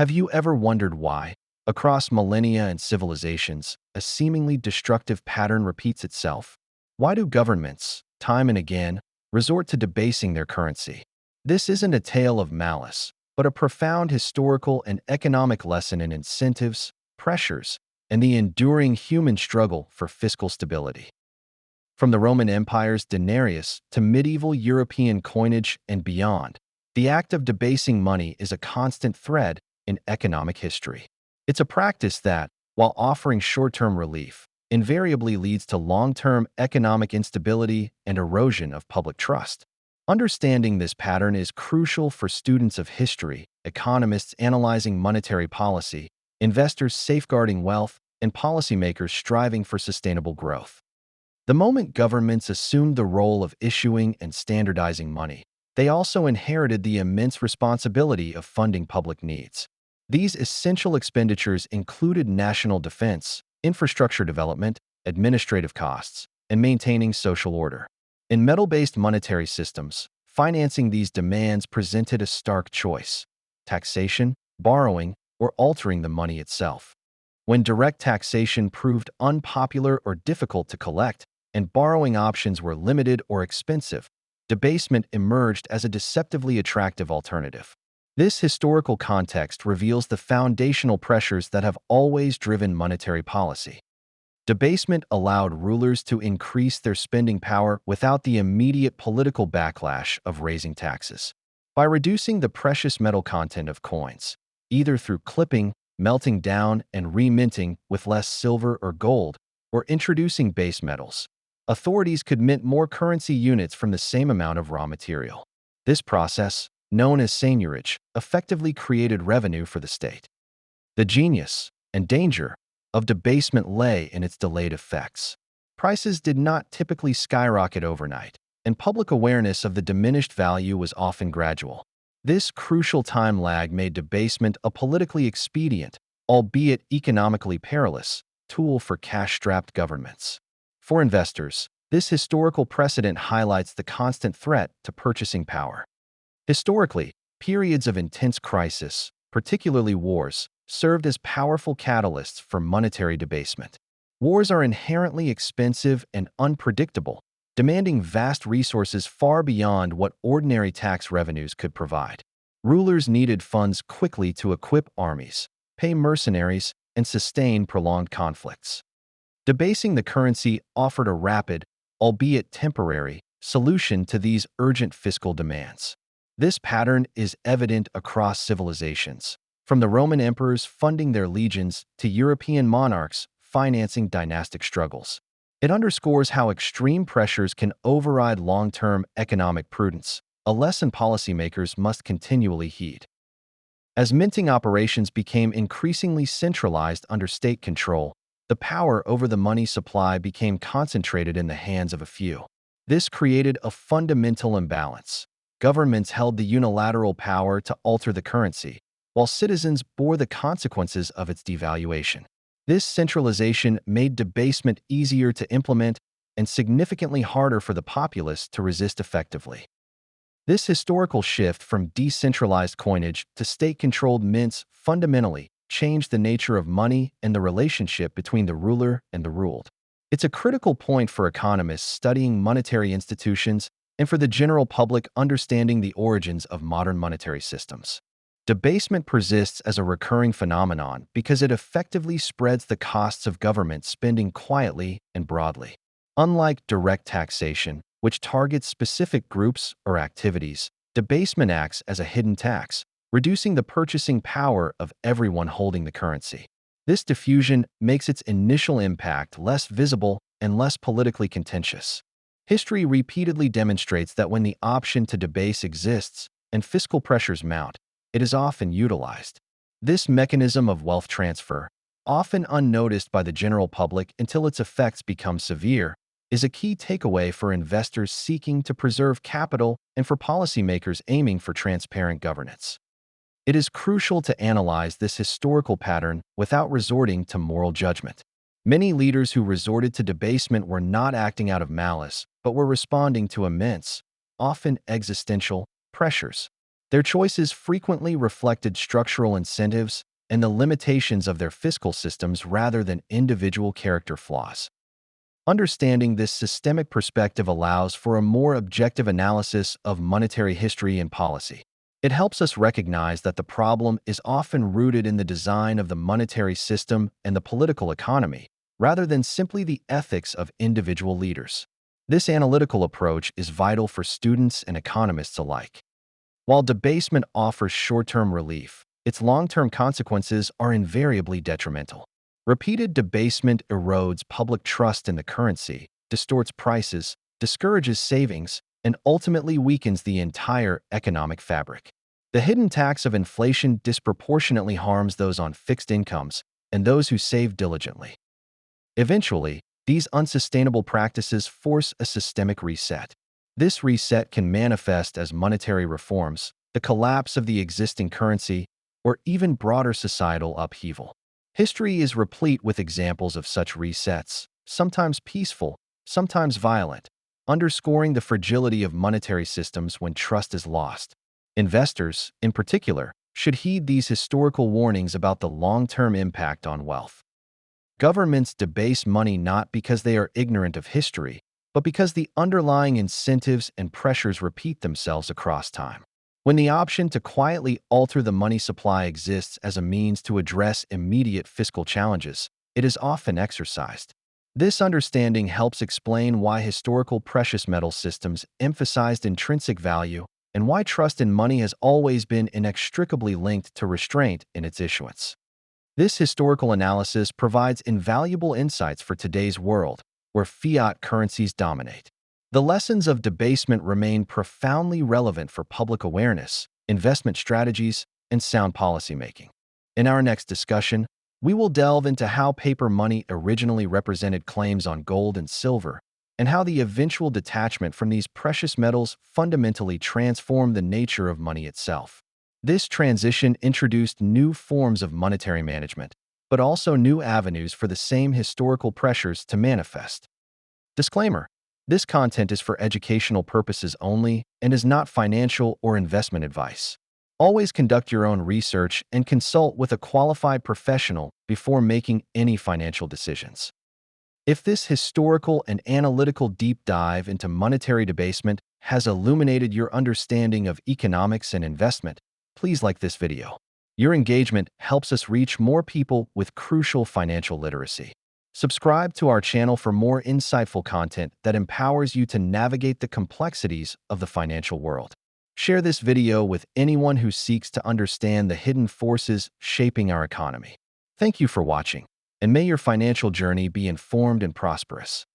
Have you ever wondered why, across millennia and civilizations, a seemingly destructive pattern repeats itself? Why do governments, time and again, resort to debasing their currency? This isn't a tale of malice, but a profound historical and economic lesson in incentives, pressures, and the enduring human struggle for fiscal stability. From the Roman Empire's denarius to medieval European coinage and beyond, the act of debasing money is a constant thread in economic history. It's a practice that, while offering short-term relief, invariably leads to long-term economic instability and erosion of public trust. Understanding this pattern is crucial for students of history, economists analyzing monetary policy, investors safeguarding wealth, and policymakers striving for sustainable growth. The moment governments assumed the role of issuing and standardizing money, they also inherited the immense responsibility of funding public needs. These essential expenditures included national defense, infrastructure development, administrative costs, and maintaining social order. In metal-based monetary systems, financing these demands presented a stark choice: taxation, borrowing, or altering the money itself. When direct taxation proved unpopular or difficult to collect, and borrowing options were limited or expensive, debasement emerged as a deceptively attractive alternative. This historical context reveals the foundational pressures that have always driven monetary policy. Debasement allowed rulers to increase their spending power without the immediate political backlash of raising taxes. By reducing the precious metal content of coins, either through clipping, melting down, and reminting with less silver or gold, or introducing base metals, authorities could mint more currency units from the same amount of raw material. This process, known as seigniorage, effectively created revenue for the state. The genius and danger of debasement lay in its delayed effects. Prices did not typically skyrocket overnight, and public awareness of the diminished value was often gradual. This crucial time lag made debasement a politically expedient, albeit economically perilous, tool for cash-strapped governments. For investors, this historical precedent highlights the constant threat to purchasing power. Historically, periods of intense crisis, particularly wars, served as powerful catalysts for monetary debasement. Wars are inherently expensive and unpredictable, demanding vast resources far beyond what ordinary tax revenues could provide. Rulers needed funds quickly to equip armies, pay mercenaries, and sustain prolonged conflicts. Debasing the currency offered a rapid, albeit temporary, solution to these urgent fiscal demands. This pattern is evident across civilizations, from the Roman emperors funding their legions to European monarchs financing dynastic struggles. It underscores how extreme pressures can override long-term economic prudence, a lesson policymakers must continually heed. As minting operations became increasingly centralized under state control, the power over the money supply became concentrated in the hands of a few. This created a fundamental imbalance. Governments held the unilateral power to alter the currency, while citizens bore the consequences of its devaluation. This centralization made debasement easier to implement and significantly harder for the populace to resist effectively. This historical shift from decentralized coinage to state-controlled mints fundamentally changed the nature of money and the relationship between the ruler and the ruled. It's a critical point for economists studying monetary institutions and for the general public understanding the origins of modern monetary systems. Debasement persists as a recurring phenomenon because it effectively spreads the costs of government spending quietly and broadly. Unlike direct taxation, which targets specific groups or activities, debasement acts as a hidden tax, reducing the purchasing power of everyone holding the currency. This diffusion makes its initial impact less visible and less politically contentious. History repeatedly demonstrates that when the option to debase exists and fiscal pressures mount, it is often utilized. This mechanism of wealth transfer, often unnoticed by the general public until its effects become severe, is a key takeaway for investors seeking to preserve capital and for policymakers aiming for transparent governance. It is crucial to analyze this historical pattern without resorting to moral judgment. Many leaders who resorted to debasement were not acting out of malice, but were responding to immense, often existential, pressures. Their choices frequently reflected structural incentives and the limitations of their fiscal systems rather than individual character flaws. Understanding this systemic perspective allows for a more objective analysis of monetary history and policy. It helps us recognize that the problem is often rooted in the design of the monetary system and the political economy, rather than simply the ethics of individual leaders. This analytical approach is vital for students and economists alike. While debasement offers short-term relief, its long-term consequences are invariably detrimental. Repeated debasement erodes public trust in the currency, distorts prices, discourages savings, and ultimately weakens the entire economic fabric. The hidden tax of inflation disproportionately harms those on fixed incomes and those who save diligently. Eventually, these unsustainable practices force a systemic reset. This reset can manifest as monetary reforms, the collapse of the existing currency, or even broader societal upheaval. History is replete with examples of such resets, sometimes peaceful, sometimes violent, underscoring the fragility of monetary systems when trust is lost. Investors, in particular, should heed these historical warnings about the long-term impact on wealth. Governments debase money not because they are ignorant of history, but because the underlying incentives and pressures repeat themselves across time. When the option to quietly alter the money supply exists as a means to address immediate fiscal challenges, it is often exercised. This understanding helps explain why historical precious metal systems emphasized intrinsic value and why trust in money has always been inextricably linked to restraint in its issuance. This historical analysis provides invaluable insights for today's world, where fiat currencies dominate. The lessons of debasement remain profoundly relevant for public awareness, investment strategies, and sound policymaking. In our next discussion, we will delve into how paper money originally represented claims on gold and silver, and how the eventual detachment from these precious metals fundamentally transformed the nature of money itself. This transition introduced new forms of monetary management, but also new avenues for the same historical pressures to manifest. Disclaimer: this content is for educational purposes only and is not financial or investment advice. Always conduct your own research and consult with a qualified professional before making any financial decisions. If this historical and analytical deep dive into monetary debasement has illuminated your understanding of economics and investment, please like this video. Your engagement helps us reach more people with crucial financial literacy. Subscribe to our channel for more insightful content that empowers you to navigate the complexities of the financial world. Share this video with anyone who seeks to understand the hidden forces shaping our economy. Thank you for watching, and may your financial journey be informed and prosperous.